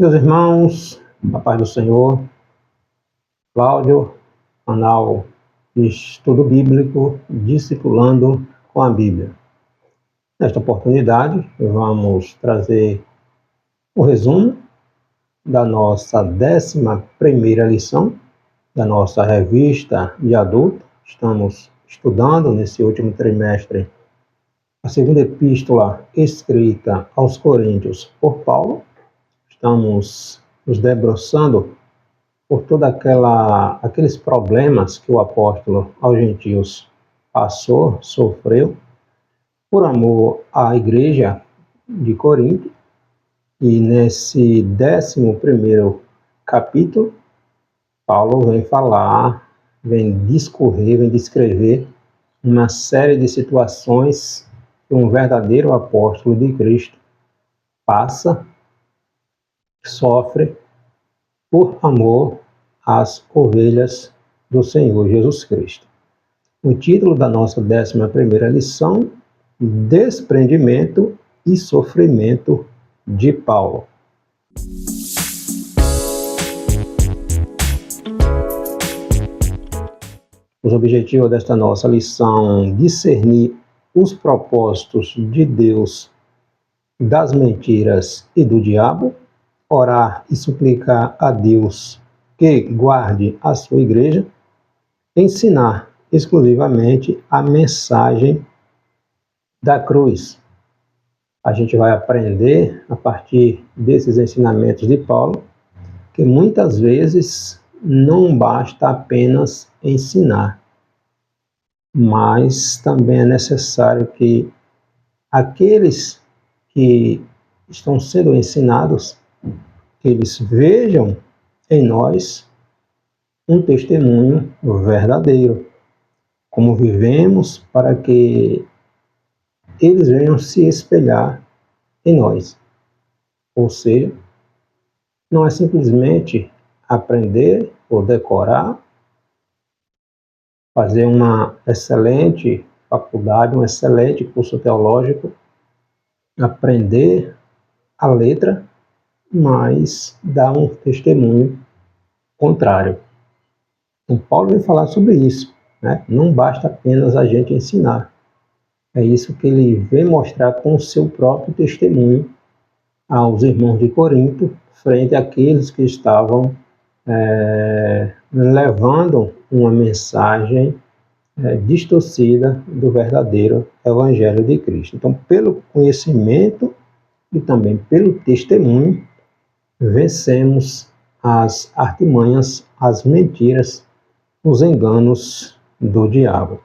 Meus irmãos, a paz do Senhor, Cláudio, canal de Estudo Bíblico, Discipulando com a Bíblia. Nesta oportunidade, vamos trazer o resumo da nossa 11ª lição da nossa revista de adulto. Estamos estudando nesse último trimestre a segunda epístola escrita aos Coríntios por Paulo. Estamos nos debruçando por todos aqueles problemas que o apóstolo aos gentios passou, sofreu, por amor à igreja de Corinto. E nesse 11º capítulo, Paulo vem discorrer, vem descrever uma série de situações que um verdadeiro apóstolo de Cristo passa, sofre, por amor às ovelhas do Senhor Jesus Cristo. O título da nossa 11ª lição: Desprendimento e Sofrimento de Paulo. Os objetivos desta nossa lição: discernir os propósitos de Deus das mentiras e do diabo, orar e suplicar a Deus que guarde a sua igreja, ensinar exclusivamente a mensagem da cruz. A gente vai aprender, a partir desses ensinamentos de Paulo, que muitas vezes não basta apenas ensinar, mas também é necessário que aqueles que estão sendo ensinados, que eles vejam em nós um testemunho verdadeiro, como vivemos, para que eles venham se espelhar em nós. Ou seja, não é simplesmente aprender ou decorar, fazer uma excelente faculdade, um excelente curso teológico, aprender a letra, mas dar um testemunho contrário. Então, Paulo vem falar sobre isso, né? Não basta apenas a gente ensinar. É isso que ele vem mostrar com o seu próprio testemunho aos irmãos de Corinto, frente àqueles que estavam levando uma mensagem distorcida do verdadeiro Evangelho de Cristo. Então, pelo conhecimento e também pelo testemunho, vencemos as artimanhas, as mentiras, os enganos do diabo.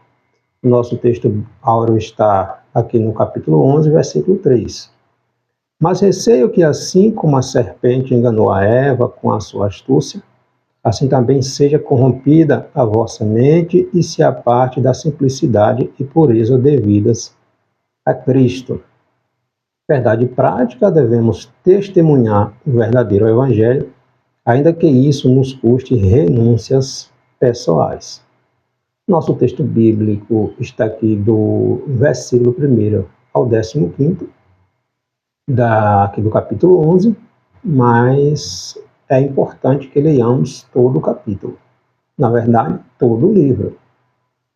Nosso texto áureo está aqui no capítulo 11, versículo 3. Mas receio que, assim como a serpente enganou a Eva com a sua astúcia, assim também seja corrompida a vossa mente e se aparte da simplicidade e pureza devidas a Cristo. Verdade prática, devemos testemunhar o verdadeiro Evangelho, ainda que isso nos custe renúncias pessoais. Nosso texto bíblico está aqui do versículo 1 ao 15º, aqui do capítulo 11, mas é importante que leiamos todo o capítulo. Na verdade, todo o livro.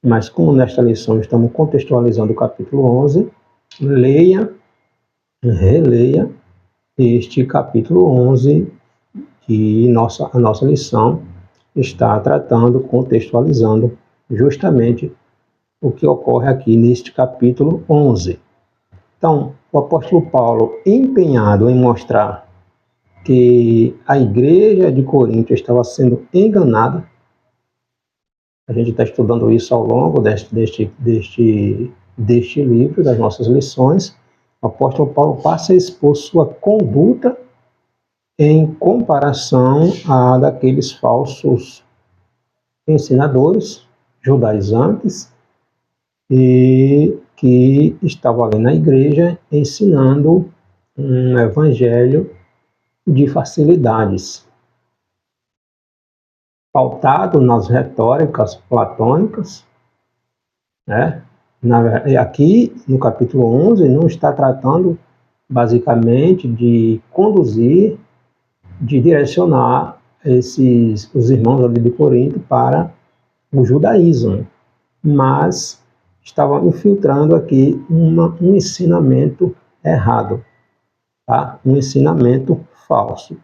Mas como nesta lição estamos contextualizando o capítulo 11, releia este capítulo 11, que a nossa lição está tratando, contextualizando justamente o que ocorre aqui neste capítulo 11. Então, o apóstolo Paulo, empenhado em mostrar que a igreja de Corinto estava sendo enganada, a gente está estudando isso ao longo deste livro, das nossas lições. O apóstolo Paulo passa a expor sua conduta em comparação à daqueles falsos ensinadores judaizantes e que estavam ali na igreja ensinando um evangelho de facilidades, pautado nas retóricas platônicas, né? Aqui no capítulo 11 não está tratando basicamente de conduzir de direcionar os irmãos ali de Corinto para o judaísmo, mas estavam infiltrando aqui um ensinamento errado, tá? Um ensinamento falso.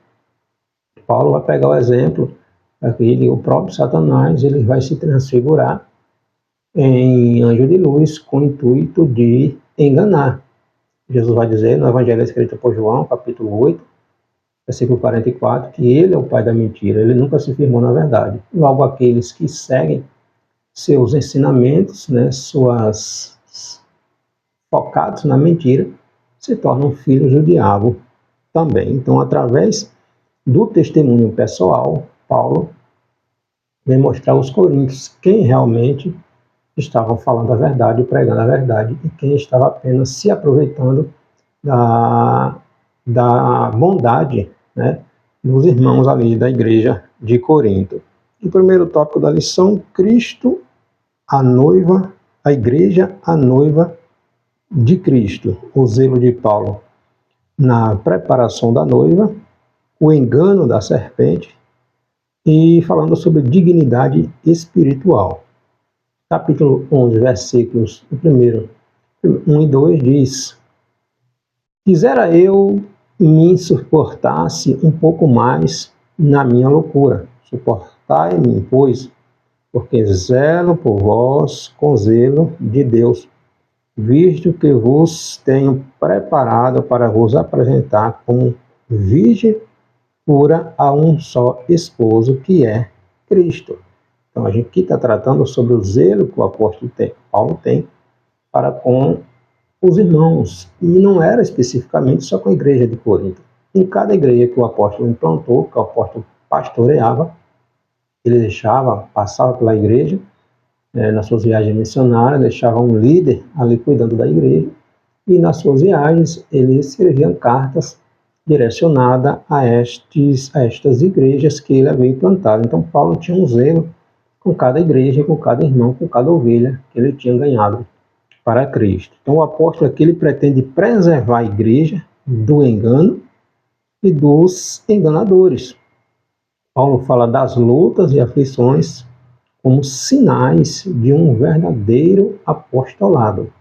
Paulo vai pegar o exemplo aqui, o próprio Satanás, ele vai se transfigurar em anjo de luz com o intuito de enganar. Jesus vai dizer no Evangelho escrito por João, capítulo 8, versículo 44, que ele é o pai da mentira, ele nunca se firmou na verdade. Logo, aqueles que seguem seus ensinamentos, né, focados na mentira, se tornam filhos do diabo também. Então, através do testemunho pessoal, Paulo vem mostrar aos coríntios quem realmente estavam falando a verdade, pregando a verdade, e quem estava apenas se aproveitando da bondade, né, dos irmãos ali da igreja de Corinto. O primeiro tópico da lição: Cristo, a noiva, a igreja, a noiva de Cristo. O zelo de Paulo na preparação da noiva, o engano da serpente e falando sobre dignidade espiritual. Capítulo 11, versículos, o primeiro, 1 e 2 diz: Quisera eu me suportasse um pouco mais na minha loucura. Suportai-me, pois, porque zelo por vós com zelo de Deus, visto que vos tenho preparado para vos apresentar como virgem pura a um só esposo, que é Cristo. Então, a gente aqui está tratando sobre o zelo que o apóstolo Paulo tem para com os irmãos. E não era especificamente só com a igreja de Corinto. Em cada igreja que o apóstolo implantou, que o apóstolo pastoreava, ele passava pela igreja, nas suas viagens missionárias, deixava um líder ali cuidando da igreja, e nas suas viagens ele escrevia cartas direcionadas a estas igrejas que ele havia implantado. Então, Paulo tinha um zelo com cada igreja, com cada irmão, com cada ovelha que ele tinha ganhado para Cristo. Então, o apóstolo aqui ele pretende preservar a igreja do engano e dos enganadores. Paulo fala das lutas e aflições como sinais de um verdadeiro apostolado.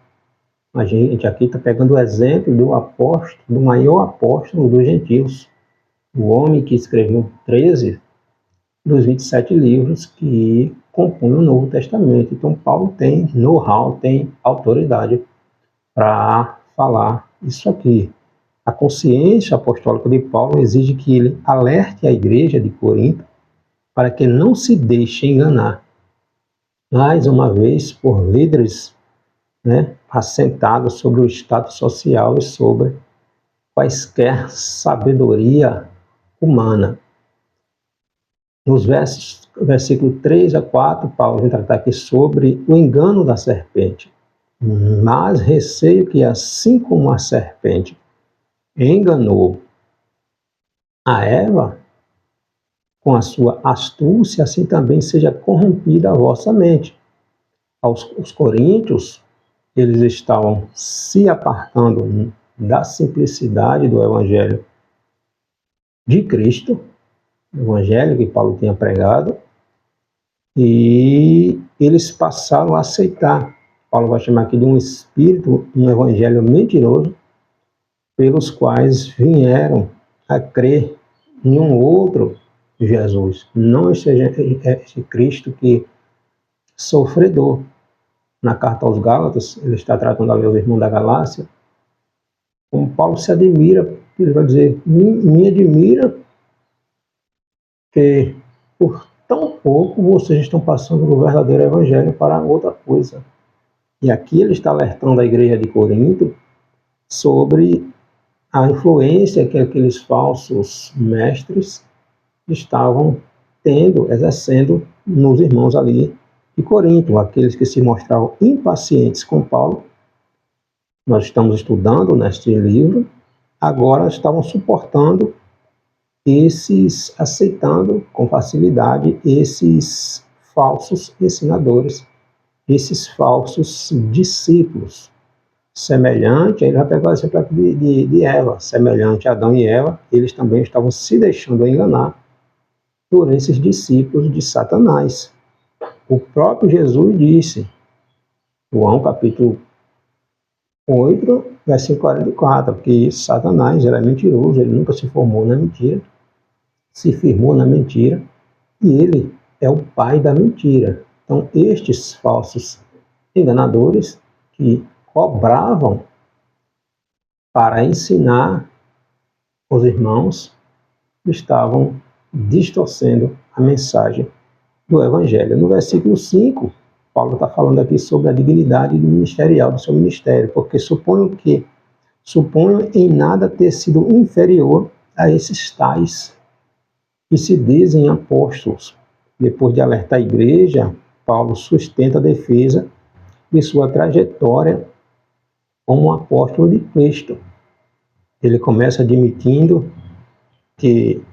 A gente aqui está pegando o exemplo do apóstolo, do maior apóstolo dos gentios, o homem que escreveu 13 dos 27 livros que compõem o Novo Testamento. Então, Paulo tem know-how, tem autoridade para falar isso aqui. A consciência apostólica de Paulo exige que ele alerte a igreja de Corinto para que não se deixe enganar, mais uma vez, por líderes, né, assentados sobre o status social e sobre quaisquer sabedoria humana. Nos versículos 3 a 4, Paulo vai tratar aqui sobre o engano da serpente. Mas receio que, assim como a serpente enganou a Eva com a sua astúcia, assim também seja corrompida a vossa mente. Os coríntios, eles estavam se apartando da simplicidade do evangelho de Cristo, o evangelho que Paulo tinha pregado, e eles passaram a aceitar. Paulo vai chamar aqui de um espírito, um evangelho mentiroso, pelos quais vieram a crer em um outro Jesus, não esse Cristo que sofredor. Na carta aos Gálatas, ele está tratando ali os irmãos da Galácia, como Paulo se admira, ele vai dizer, me admira que por tão pouco vocês estão passando do verdadeiro evangelho para outra coisa. E aqui ele está alertando a igreja de Corinto sobre a influência que aqueles falsos mestres estavam exercendo nos irmãos ali de Corinto, aqueles que se mostravam impacientes com Paulo. Nós estamos estudando neste livro, agora estavam suportando aceitando com facilidade esses falsos ensinadores, esses falsos discípulos. semelhante, aí ele vai pegar esse exemplo aqui de Eva, semelhante a Adão e Eva, eles também estavam se deixando enganar por esses discípulos de Satanás. O próprio Jesus disse, João capítulo 8, versículo 44, que Satanás era mentiroso, ele nunca se formou na mentira, se firmou na mentira, e ele é o pai da mentira. Então, estes falsos enganadores que cobravam para ensinar os irmãos, estavam distorcendo a mensagem do Evangelho. No versículo 5, Paulo está falando aqui sobre a dignidade ministerial do seu ministério, porque suponho em nada ter sido inferior a esses tais que se dizem apóstolos. Depois de alertar a igreja, Paulo sustenta a defesa de sua trajetória como apóstolo de Cristo. Ele começa admitindo que,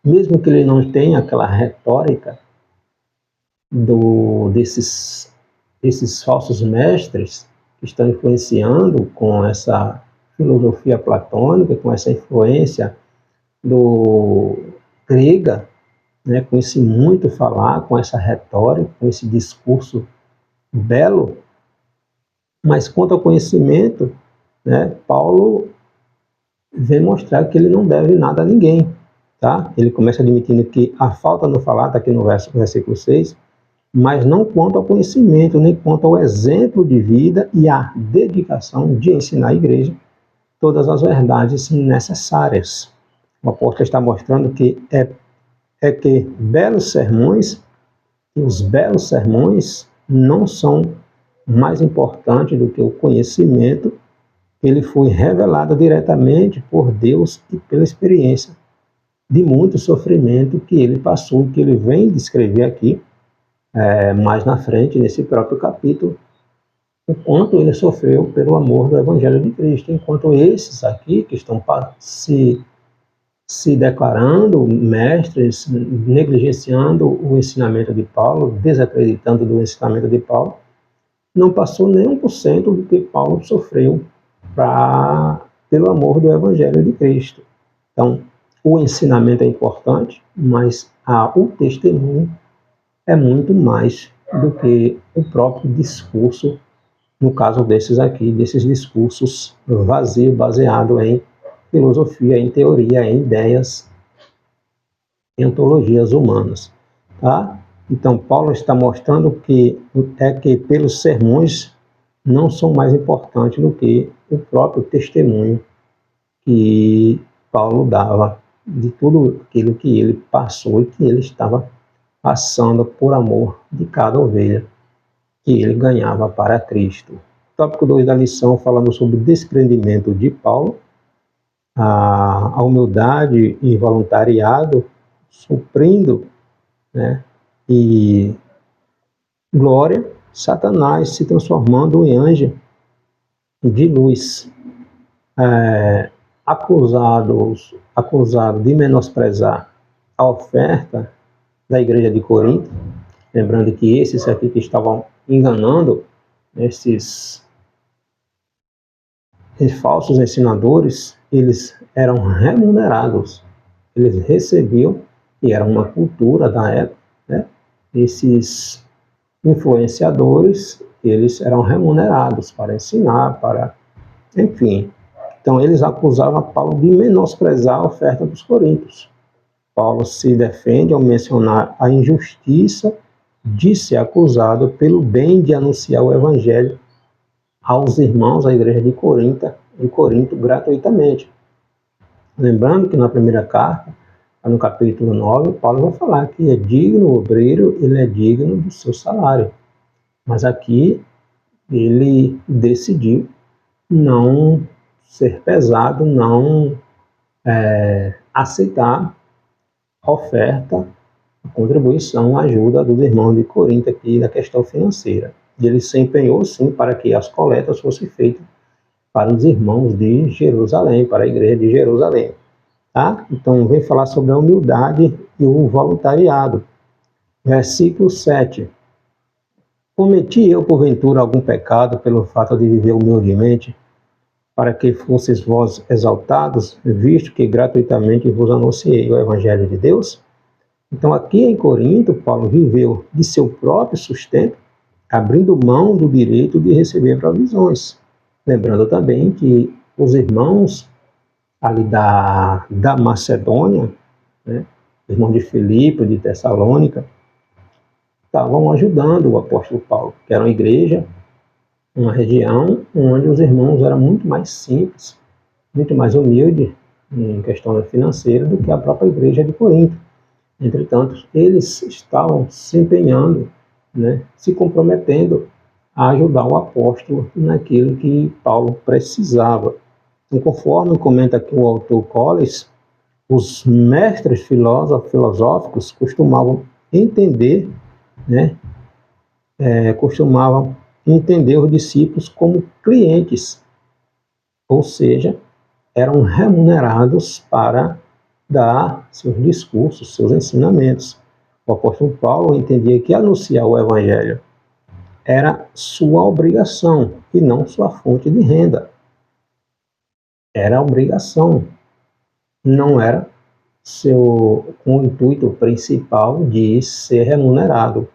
mesmo que ele não tenha aquela retórica desses falsos mestres que estão influenciando com essa filosofia platônica, com essa influência grega, né, com esse muito falar, com essa retórica, com esse discurso belo, mas quanto ao conhecimento, né, Paulo vem mostrar que ele não deve nada a ninguém. Tá? Ele começa admitindo que a falta no falar, está aqui no versículo 6, mas não quanto ao conhecimento, nem quanto ao exemplo de vida e à dedicação de ensinar a igreja todas as verdades necessárias. O apóstolo está mostrando que que belos sermões, e os belos sermões não são mais importantes do que o conhecimento. Ele foi revelado diretamente por Deus e pela experiência de muito sofrimento que ele passou, que ele vem descrever aqui, mais na frente, nesse próprio capítulo, o quanto ele sofreu pelo amor do Evangelho de Cristo, enquanto esses aqui, que estão se declarando mestres, negligenciando o ensinamento de Paulo, desacreditando do ensinamento de Paulo, não passou nem 1% do que Paulo sofreu pelo amor do Evangelho de Cristo. Então, o ensinamento é importante, mas o testemunho é muito mais do que o próprio discurso, no caso desses discursos vazios, baseados em filosofia, em teoria, em ideias, em ontologias humanas. Tá? Então, Paulo está mostrando que pelos sermões não são mais importantes do que o próprio testemunho que Paulo dava de tudo aquilo que ele passou e que ele estava passando por amor de cada ovelha que ele ganhava para Cristo. Tópico 2 da lição, falando sobre o desprendimento de Paulo, a humildade e voluntariado, suprindo, né, e glória, Satanás se transformando em anjo de luz, acusado de menosprezar a oferta da igreja de Corinto, lembrando que esses aqui que estavam enganando, esses falsos ensinadores, eles eram remunerados, eles recebiam, e era uma cultura da época, né? Esses influenciadores, eles eram remunerados para ensinar, enfim. Então, eles acusavam Paulo de menosprezar a oferta dos coríntios. Paulo se defende ao mencionar a injustiça de ser acusado pelo bem de anunciar o evangelho aos irmãos da igreja de Corinto gratuitamente. Lembrando que na primeira carta, no capítulo 9, Paulo vai falar que é digno o obreiro, ele é digno do seu salário. Mas aqui ele decidiu não ser pesado, não aceitar a oferta, a contribuição, a ajuda dos irmãos de Corinto aqui na questão financeira. E ele se empenhou, sim, para que as coletas fossem feitas para os irmãos de Jerusalém, para a igreja de Jerusalém. Tá? Então, vem falar sobre a humildade e o voluntariado. Versículo 7. Cometi eu, porventura, algum pecado pelo fato de viver humildemente, para que fosseis vós exaltados, visto que gratuitamente vos anunciei o Evangelho de Deus? Então, aqui em Corinto, Paulo viveu de seu próprio sustento, abrindo mão do direito de receber provisões. Lembrando também que os irmãos ali da Macedônia, né, irmãos de Filipe, de Tessalônica, estavam ajudando o apóstolo Paulo, que era uma igreja, uma região onde os irmãos eram muito mais simples, muito mais humildes em questão financeira do que a própria igreja de Corinto. Entretanto, eles estavam se empenhando, né, se comprometendo a ajudar o apóstolo naquilo que Paulo precisava. Então, conforme comenta aqui o autor Collins, os mestres filosóficos costumavam entender, né, os discípulos como clientes, ou seja, eram remunerados para dar seus discursos, seus ensinamentos. O apóstolo Paulo entendia que anunciar o Evangelho era sua obrigação e não sua fonte de renda. Era obrigação, não era com o intuito principal de ser remunerado.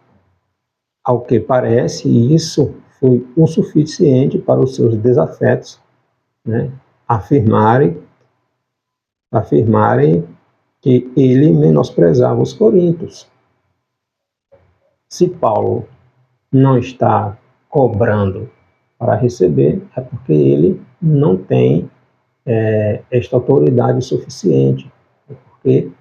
Ao que parece, isso foi o suficiente para os seus desafetos, né, afirmarem que ele menosprezava os coríntios. Se Paulo não está cobrando para receber, é porque ele não tem esta autoridade suficiente, é porque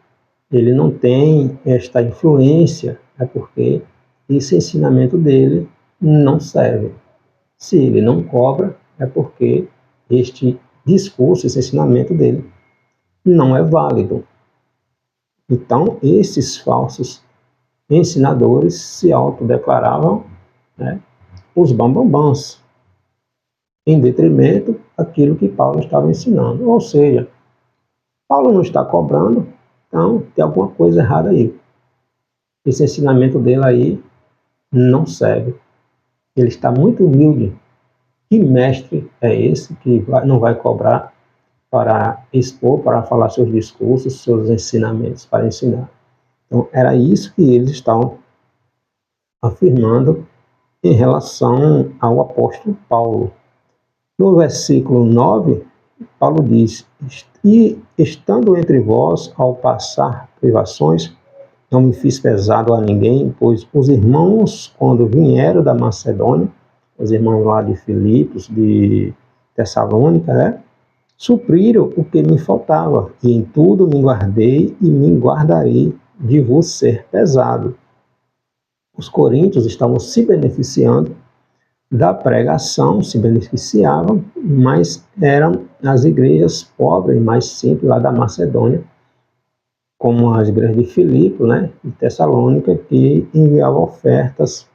ele não tem esta influência, é porque esse ensinamento dele não serve. Se ele não cobra, é porque este discurso, esse ensinamento dele não é válido. Então, esses falsos ensinadores se autodeclaravam, né, os bambambãs, em detrimento daquilo que Paulo estava ensinando. Ou seja, Paulo não está cobrando, então tem alguma coisa errada aí. Esse ensinamento dele aí não serve. Ele está muito humilde. Que mestre é esse que não vai cobrar para expor, para falar seus discursos, seus ensinamentos, para ensinar? Então, era isso que eles estavam afirmando em relação ao apóstolo Paulo. No versículo 9, Paulo diz: "E estando entre vós, ao passar privações, não me fiz pesado a ninguém, pois os irmãos, quando vieram da Macedônia, os irmãos lá de Filipos, de Tessalônica, né, supriram o que me faltava, e em tudo me guardei e me guardarei de vos ser pesado." Os coríntios estavam se beneficiando da pregação, se beneficiavam, mas eram as igrejas pobres, mais simples lá da Macedônia, como as igrejas de Filipe, né, de Tessalônica, que enviavam ofertas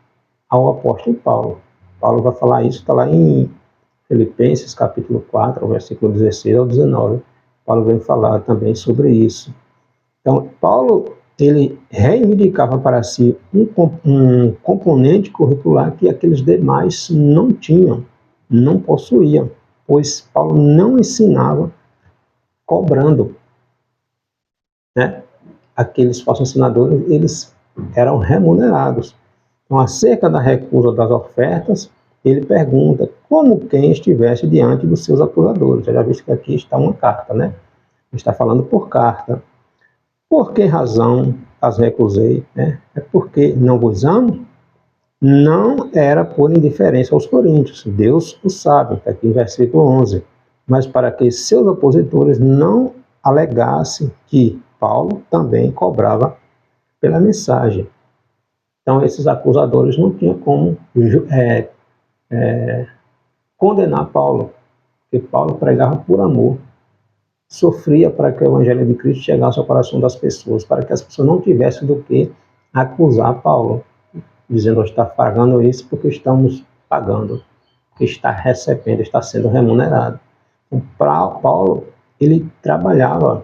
ao apóstolo Paulo. Paulo vai falar isso, está lá em Filipenses, capítulo 4, versículo 16 ao 19. Paulo vem falar também sobre isso. Então, Paulo, ele reivindicava para si um componente curricular que aqueles demais não tinham, não possuíam, pois Paulo não ensinava cobrando, né? Aqueles falsos ensinadores, eles eram remunerados. Então, acerca da recusa das ofertas, ele pergunta como quem estivesse diante dos seus acusadores. Já visto que aqui está uma carta, né? Ele está falando por carta. Por que razão as recusei? Né? É porque não vos amo? Não era por indiferença aos coríntios, Deus o sabe, está aqui em versículo 11. Mas para que seus opositores não alegassem que Paulo também cobrava pela mensagem. Então, esses acusadores não tinham como condenar Paulo, porque Paulo pregava por amor, sofria para que o Evangelho de Cristo chegasse ao coração das pessoas, para que as pessoas não tivessem do que acusar Paulo, dizendo: está pagando isso porque estamos pagando, porque está recebendo, está sendo remunerado. Então, Paulo, ele trabalhava,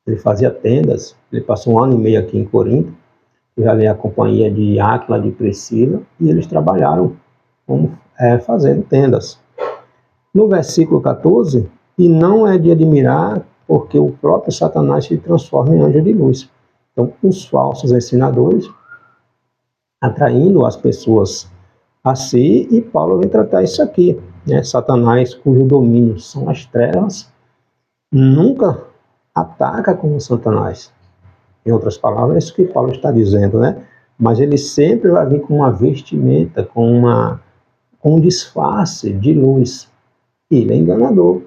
ele fazia tendas, ele passou 1 ano e meio aqui em Corinto, tive ali a companhia de Áquila, de Priscila, e eles trabalharam fazendo tendas. No versículo 14, e não é de admirar, porque o próprio Satanás se transforma em anjo de luz. Então, os falsos ensinadores, atraindo as pessoas a si, e Paulo vem tratar isso aqui, né? Satanás, cujo domínio são as trevas, nunca ataca como Satanás. Em outras palavras, é isso que Paulo está dizendo, né? Mas ele sempre vai vir com uma vestimenta, com um disfarce de luz. Ele é enganador.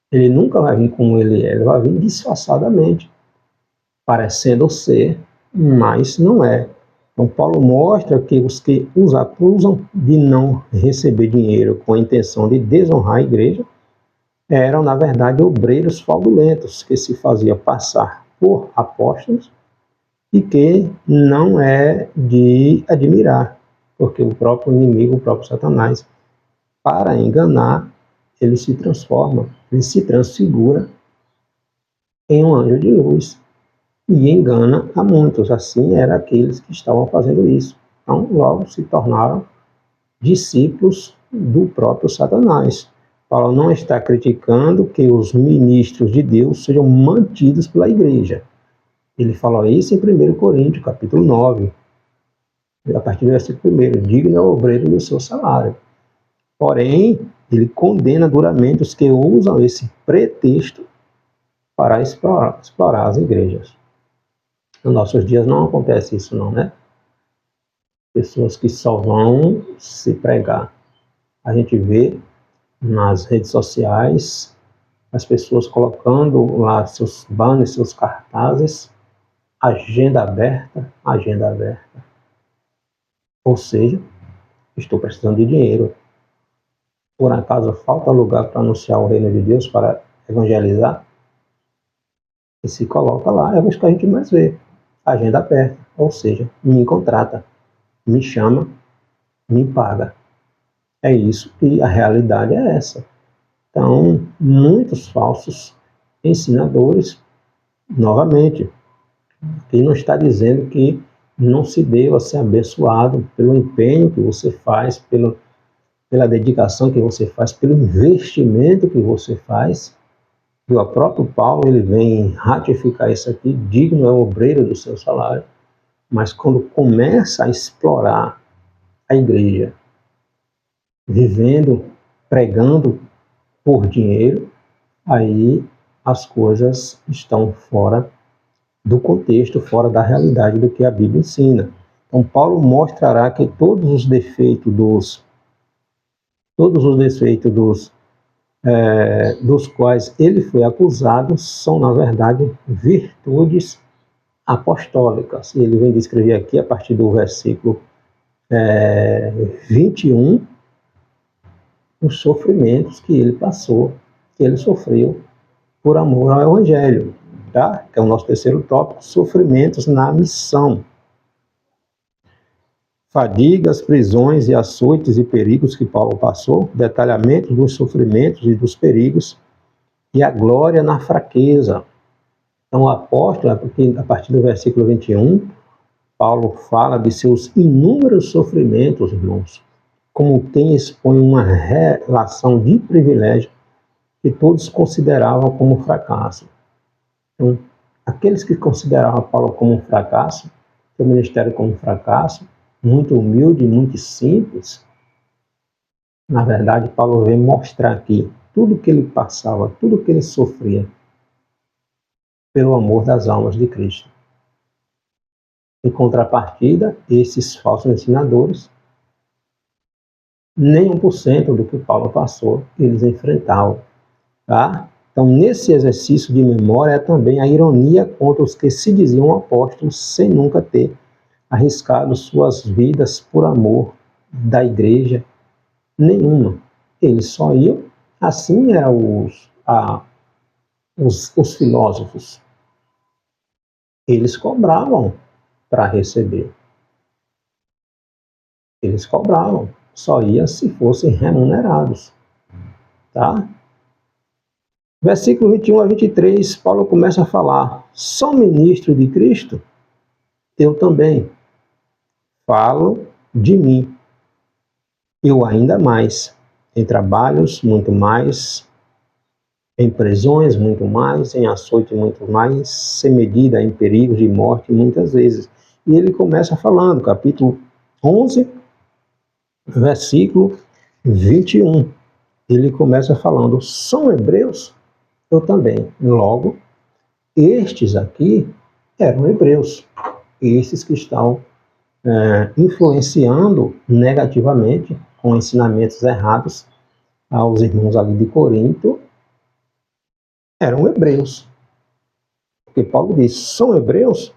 Ele nunca vai vir como ele é, ele vai vir disfarçadamente, parecendo ser, mas não é. Então, Paulo mostra que os que os acusam de não receber dinheiro com a intenção de desonrar a igreja eram, na verdade, obreiros fraudulentos que se faziam passar por apóstolos e que não é de admirar, porque o próprio inimigo, o próprio Satanás, para enganar, ele se transforma, ele se transfigura em um anjo de luz e engana a muitos. Assim eram aqueles que estavam fazendo isso. Então, logo se tornaram discípulos do próprio Satanás. Paulo não está criticando que os ministros de Deus sejam mantidos pela igreja. Ele fala isso em 1 Coríntios, capítulo 9, a partir do versículo 1, digno é o obreiro do seu salário. Porém, ele condena duramente os que usam esse pretexto para explorar as igrejas. Nos nossos dias não acontece isso não, né? Pessoas que só vão se pregar. A gente vê nas redes sociais as pessoas colocando lá seus banners, seus cartazes, agenda aberta, agenda aberta. Ou seja, estou precisando de dinheiro. Por acaso falta lugar para anunciar o reino de Deus, para evangelizar? E se coloca lá, é o que a gente mais vê. Agenda aberta, ou seja, me contrata, me chama, me paga. É isso que a realidade é essa. Então, muitos falsos ensinadores, novamente, quem não está dizendo que não se deva ser abençoado pelo empenho que você faz, pela dedicação que você faz, pelo investimento que você faz. E o próprio Paulo, ele vem ratificar isso aqui, digno é o obreiro do seu salário. Mas quando começa a explorar a igreja, vivendo, pregando por dinheiro, aí as coisas estão fora do contexto, fora da realidade do que a Bíblia ensina. Então, Paulo mostrará que todos os defeitos dos quais ele foi acusado são, na verdade, virtudes apostólicas. E ele vem descrever aqui, a partir do versículo 21, os sofrimentos que ele passou, que ele sofreu por amor ao Evangelho, tá? Que é o nosso terceiro tópico, sofrimentos na missão. Fadigas, prisões e açoites e perigos que Paulo passou, detalhamento dos sofrimentos e dos perigos, e a glória na fraqueza. Então, o apóstolo, a partir do versículo 21, Paulo fala de seus inúmeros sofrimentos, irmãos, como quem expõe uma relação de privilégio que todos consideravam como fracasso. Então, aqueles que consideravam Paulo como um fracasso, seu ministério como um fracasso, muito humilde, muito simples, na verdade, Paulo vem mostrar aqui tudo que ele passava, tudo que ele sofria, pelo amor das almas de Cristo. Em contrapartida, esses falsos ensinadores, nem 1% do que Paulo passou, eles enfrentavam. Tá? Então, nesse exercício de memória, é também a ironia contra os que se diziam apóstolos sem nunca ter arriscado suas vidas por amor da igreja nenhuma. Eles só iam, assim eram os filósofos. Eles cobravam para receber. Eles cobravam, só ia se fossem remunerados. Tá? Versículo 21 a 23, Paulo começa a falar: sou ministro de Cristo? eu também falo de mim. Eu ainda mais, em trabalhos, muito mais, em prisões, muito mais, em açoite, muito mais, sem medida, em perigos de morte, muitas vezes. E ele começa falando, capítulo 11, versículo 21. Ele começa falando, são hebreus? Eu também. Logo, estes aqui eram hebreus. Estes que estão influenciando negativamente, com ensinamentos errados, aos irmãos ali de Corinto, eram hebreus. Porque Paulo diz, são hebreus?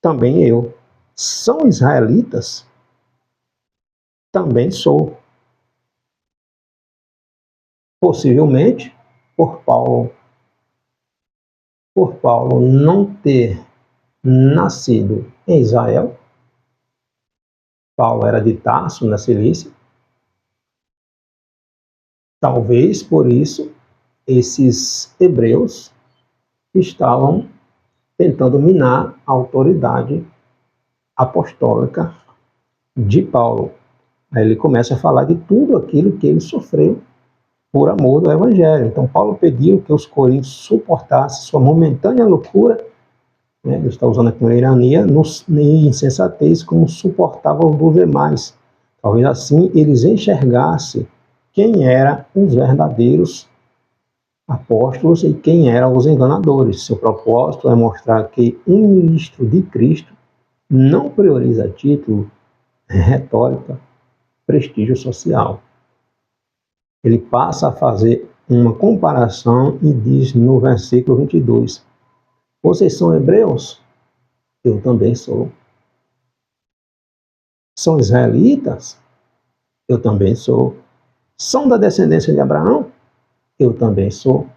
Também eu. São israelitas? Também sou. Possivelmente, por Paulo não ter nascido em Israel, Paulo era de Tarso, na Cilícia, talvez por isso esses hebreus estavam tentando minar a autoridade apostólica de Paulo. Aí ele começa a falar de tudo aquilo que ele sofreu por amor do Evangelho. Então Paulo pediu que os coríntios suportassem sua momentânea loucura, né, ele está usando aqui uma ironia, e insensatez, como suportavam dos demais. Talvez assim eles enxergassem quem eram os verdadeiros apóstolos e quem eram os enganadores. Seu propósito é mostrar que um ministro de Cristo não prioriza título, retórica, prestígio social. Ele passa a fazer uma comparação e diz no versículo 22, vocês são hebreus? Eu também sou. São israelitas? Eu também sou. São da descendência de Abraão? Eu também sou.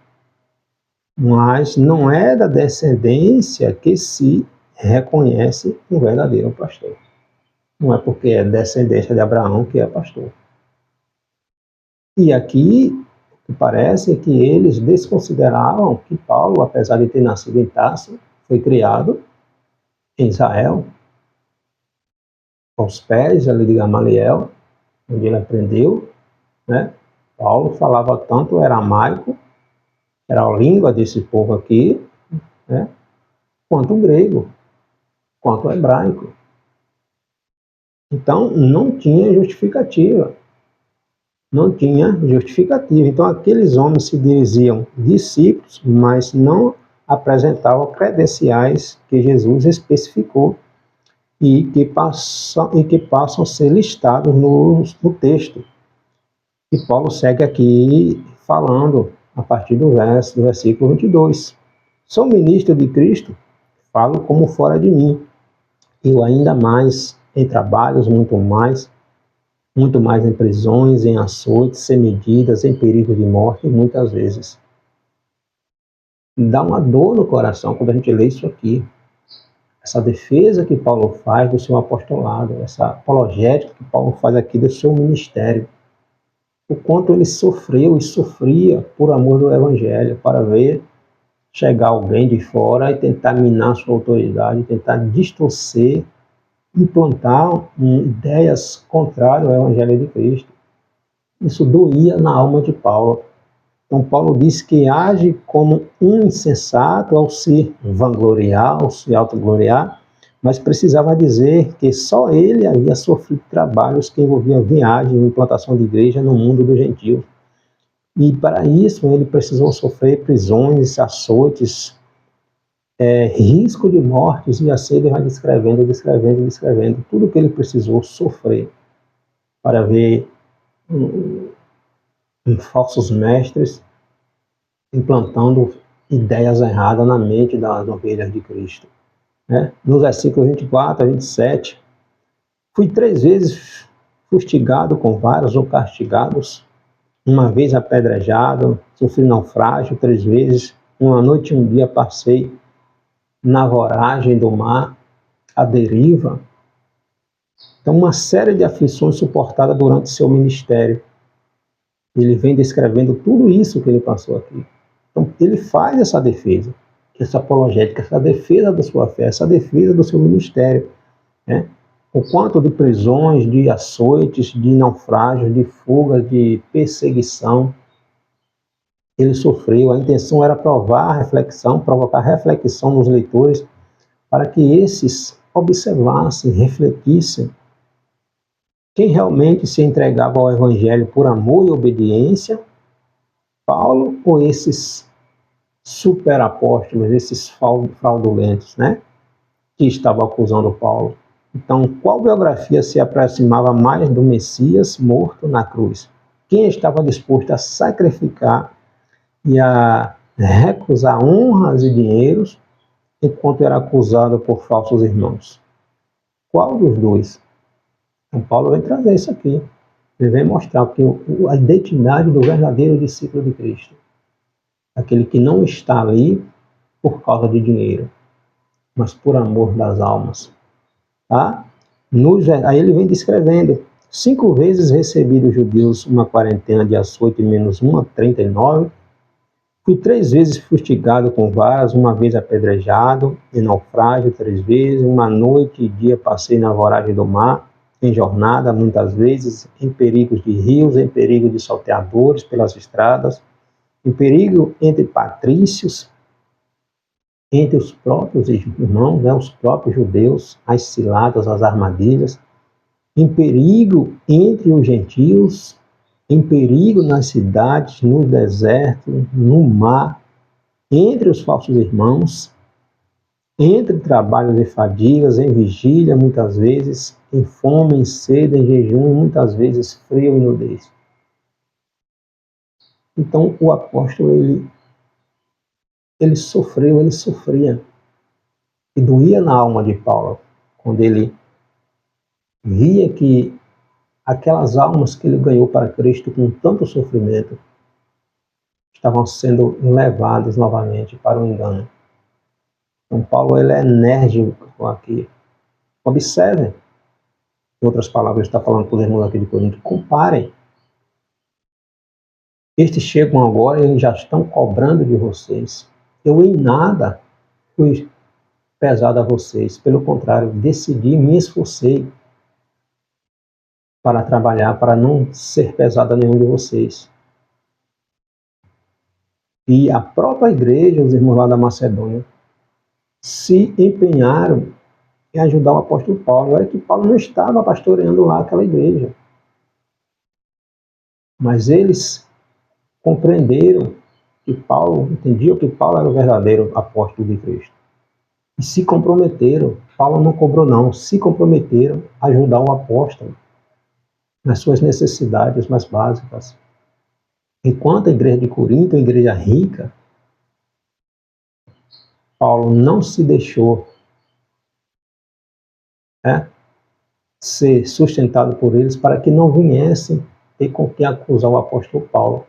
Mas não é da descendência que se reconhece um verdadeiro pastor. Não é porque é descendência de Abraão que é pastor. E aqui parece que eles desconsideravam que Paulo, apesar de ter nascido em Tarso, foi criado em Israel, aos pés ali de Gamaliel, onde ele aprendeu, né? Paulo falava tanto aramaico, era a língua desse povo aqui, né? Quanto o grego, quanto o hebraico. Então, não tinha justificativa. Não tinha justificativa. Então, aqueles homens se diziam discípulos, mas não apresentavam credenciais que Jesus especificou e que passam a ser listados no texto. E Paulo segue aqui falando, a partir do versículo 22. Sou ministro de Cristo, falo como fora de mim. Eu ainda mais em trabalhos, muito mais em prisões, em açoites, sem medidas, em perigo de morte, muitas vezes. Dá uma dor no coração quando a gente lê isso aqui. Essa defesa que Paulo faz do seu apostolado, essa apologética que Paulo faz aqui do seu ministério. O quanto ele sofreu e sofria por amor do Evangelho, para ver chegar alguém de fora e tentar minar sua autoridade, tentar distorcer, implantar ideias contrárias ao Evangelho de Cristo. Isso doía na alma de Paulo. Então Paulo diz que age como um insensato ao se vangloriar, ao se autogloriar, mas precisava dizer que só ele havia sofrido trabalhos que envolviam viagem e implantação de igreja no mundo dos gentios. E para isso ele precisou sofrer prisões, açoites, risco de mortes, e assim ele vai descrevendo tudo que ele precisou sofrer para ver falsos mestres implantando ideias erradas na mente das ovelhas de Cristo. Né? Nos versículos 24 a 27, fui 3 vezes fustigado com varas ou castigados, uma vez apedrejado, sofri naufrágio 3 vezes, uma noite e um dia passei na voragem do mar, à deriva. Então, uma série de aflições suportadas durante seu ministério. Ele vem descrevendo tudo isso que ele passou aqui. Então, ele faz essa defesa, essa apologética, essa defesa da sua fé, essa defesa do seu ministério, né? O quanto de prisões, de açoites, de naufrágios, de fugas, de perseguição ele sofreu. A intenção era provocar reflexão nos leitores, para que esses observassem, refletissem quem realmente se entregava ao Evangelho por amor e obediência, Paulo ou esses superapóstolos, esses fraudulentos, né, que estavam acusando Paulo. Então, qual biografia se aproximava mais do Messias morto na cruz? Quem estava disposto a sacrificar e a recusar honras e dinheiros enquanto era acusado por falsos irmãos? Qual dos dois? Então, Paulo vem trazer isso aqui. Ele vem mostrar que a identidade do verdadeiro discípulo de Cristo, aquele que não está ali por causa de dinheiro, mas por amor das almas. Tá? Aí ele vem descrevendo: 5 vezes recebi dos judeus uma quarentena de açoite menos uma, 39. Fui 3 vezes fustigado com varas, 1 vez apedrejado, em naufrágio 3 vezes, 1 noite e dia passei na voragem do mar, em jornada muitas vezes, em perigos de rios, em perigo de salteadores pelas estradas, em perigo entre patrícios, entre os próprios irmãos, né, os próprios judeus, as ciladas, as armadilhas, em perigo entre os gentios, em perigo nas cidades, no deserto, no mar, entre os falsos irmãos, entre trabalhos e fadigas, em vigília, muitas vezes, em fome, em sede, em jejum, e muitas vezes frio e nudez. Então, o apóstolo, ele sofreu, ele sofria. E doía na alma de Paulo, quando ele via que aquelas almas que ele ganhou para Cristo com tanto sofrimento estavam sendo levadas novamente para o engano. Então, Paulo, ele é enérgico aqui. Observem, em outras palavras, está falando para os irmãos aqui de Corinto, comparem. Estes chegam agora e eles já estão cobrando de vocês. Eu em nada fui pesado a vocês. Pelo contrário, decidi, me esforcei para trabalhar, para não ser pesado a nenhum de vocês. E a própria igreja, os irmãos lá da Macedônia, se empenharam em ajudar o apóstolo Paulo. Olha que Paulo não estava pastoreando lá aquela igreja. Mas eles compreenderam que Paulo, entendiam que Paulo era o verdadeiro apóstolo de Cristo. E se comprometeram. Paulo não cobrou não, se comprometeram a ajudar o apóstolo nas suas necessidades mais básicas. Enquanto a igreja de Corinto, a igreja rica, Paulo não se deixou ser sustentado por eles para que não viessem ter com que acusar o apóstolo Paulo.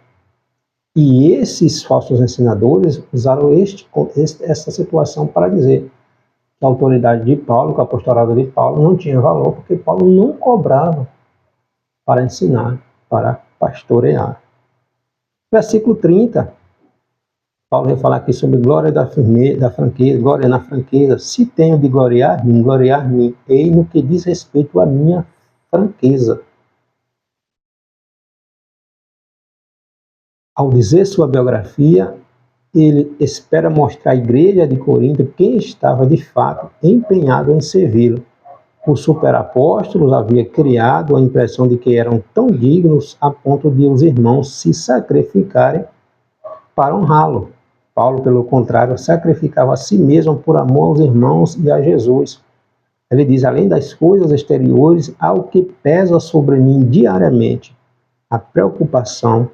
E esses falsos ensinadores usaram essa situação para dizer que a autoridade de Paulo, que o apostolado de Paulo não tinha valor, porque Paulo não cobrava para ensinar, para pastorear. Versículo 30, Paulo vai falar aqui sobre glória da franqueza, glória na franqueza. Se tenho de gloriar-me, ei no que diz respeito à minha franqueza. Ao dizer sua biografia, ele espera mostrar à igreja de Corinto quem estava de fato empenhado em servi-lo. Os superapóstolos haviam criado a impressão de que eram tão dignos a ponto de os irmãos se sacrificarem para honrá-lo. Paulo, pelo contrário, sacrificava a si mesmo por amor aos irmãos e a Jesus. Ele diz: além das coisas exteriores, há o que pesa sobre mim diariamente, a preocupação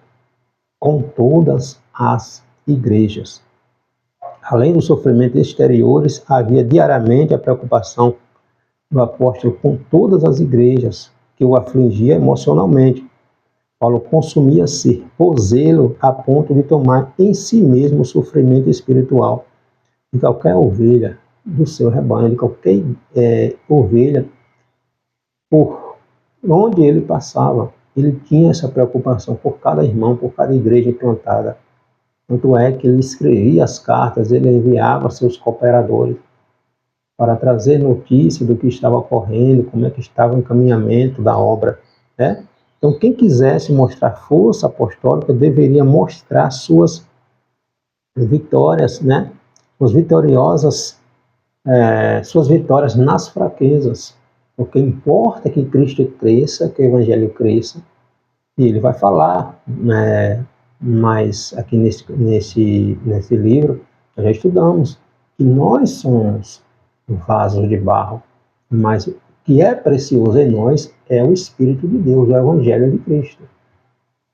com todas as igrejas. Além dos sofrimentos exteriores, havia diariamente a preocupação do apóstolo com todas as igrejas, que o afligia emocionalmente. Paulo consumia-se por zelo a ponto de tomar em si mesmo o sofrimento espiritual de qualquer ovelha do seu rebanho, de qualquer ovelha por onde ele passava. Ele tinha essa preocupação por cada irmão, por cada igreja implantada Tanto é que ele escrevia as cartas, ele enviava seus cooperadores para trazer notícia do que estava ocorrendo, como é que estava o encaminhamento da obra, né? Então, quem quisesse mostrar força apostólica deveria mostrar suas vitórias, né? Suas vitórias nas fraquezas. O que importa é que Cristo cresça, que o Evangelho cresça. E ele vai falar, né, mas aqui nesse livro, nós já estudamos que nós somos vasos de barro, mas o que é precioso em nós é o Espírito de Deus, o Evangelho de Cristo.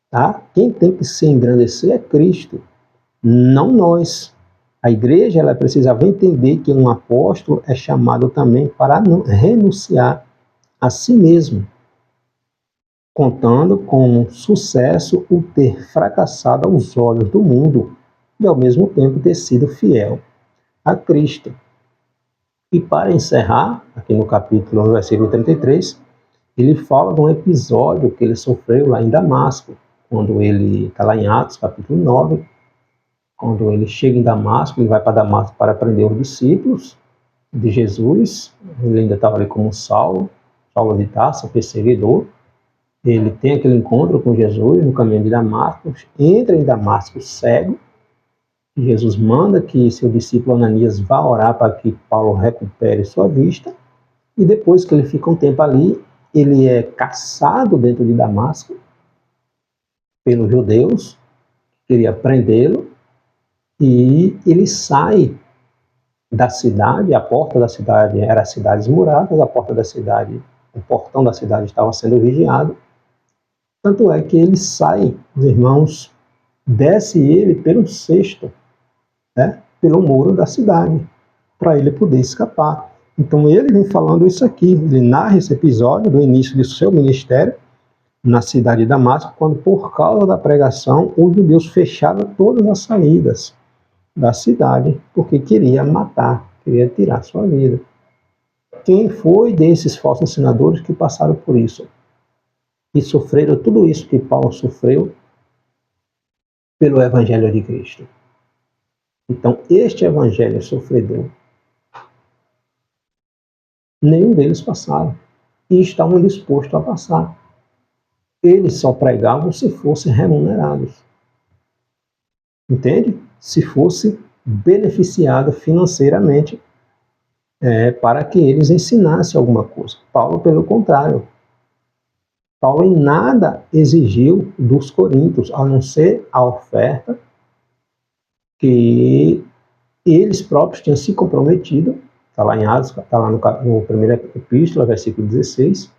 Tá? Quem tem que se engrandecer é Cristo, não nós. A igreja ela precisava entender que um apóstolo é chamado também para renunciar a si mesmo, contando com sucesso o ter fracassado aos olhos do mundo e ao mesmo tempo ter sido fiel a Cristo. E para encerrar, aqui no capítulo, no versículo 33, ele fala de um episódio que ele sofreu lá em Damasco, quando ele está lá em Atos, capítulo 9, quando ele chega em Damasco, ele vai para Damasco para prender os discípulos de Jesus, ele ainda estava ali como Saulo de Tarso, perseguidor. Ele tem aquele encontro com Jesus no caminho de Damasco, entra em Damasco cego. Jesus manda que seu discípulo Ananias vá orar para que Paulo recupere sua vista. E depois que ele fica um tempo ali, ele é caçado dentro de Damasco pelos judeus, que queria prendê-lo. E ele sai da cidade, a porta da cidade era cidades muradas, a porta da cidade, o portão da cidade estava sendo vigiado. Tanto é que ele sai, os irmãos, desce ele pelo cesto, né, pelo muro da cidade, para ele poder escapar. Então ele vem falando isso aqui, ele narra esse episódio do início de seu ministério na cidade de Damasco, quando por causa da pregação, os judeus fecharam todas as saídas da cidade, porque queria matar, queria tirar sua vida. Quem foi desses falsos ensinadores que passaram por isso? E sofreram tudo isso que Paulo sofreu pelo Evangelho de Cristo. Então, este Evangelho sofredor, nenhum deles passaram e estavam dispostos a passar. Eles só pregavam se fossem remunerados. Entende? Se fosse beneficiado financeiramente para que eles ensinassem alguma coisa. Paulo, pelo contrário, Paulo em nada exigiu dos coríntios, a não ser a oferta que eles próprios tinham se comprometido, está lá em Atos, está lá no primeiro epístola, versículo 16,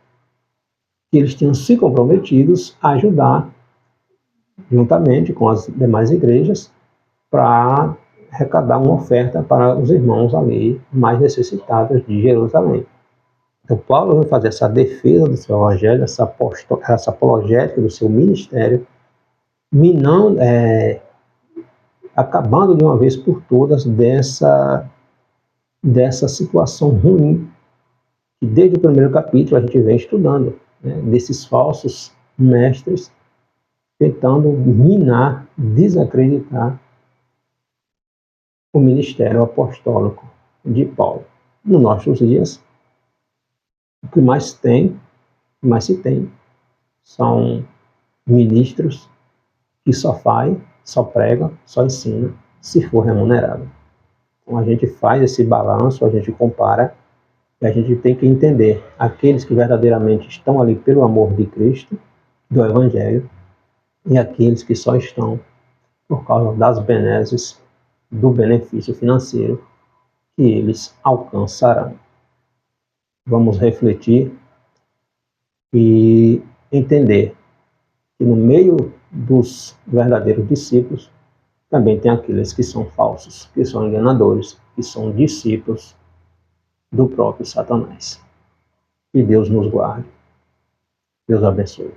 que eles tinham se comprometidos a ajudar, juntamente com as demais igrejas, para arrecadar uma oferta para os irmãos ali mais necessitados de Jerusalém. Então, Paulo vai fazer essa defesa do seu evangelho, essa apologética do seu ministério, minando, acabando de uma vez por todas dessa situação ruim que desde o primeiro capítulo a gente vem estudando, né, desses falsos mestres tentando minar, desacreditar o ministério apostólico de Paulo. Nos nossos dias, o que mais se tem, são ministros que só faz, só prega, só ensina, se for remunerado. Então a gente faz esse balanço, a gente compara, e a gente tem que entender aqueles que verdadeiramente estão ali pelo amor de Cristo, do Evangelho, e aqueles que só estão por causa das benesses, do benefício financeiro que eles alcançarão. Vamos refletir e entender que no meio dos verdadeiros discípulos também tem aqueles que são falsos, que são enganadores, que são discípulos do próprio Satanás. Que Deus nos guarde. Deus abençoe.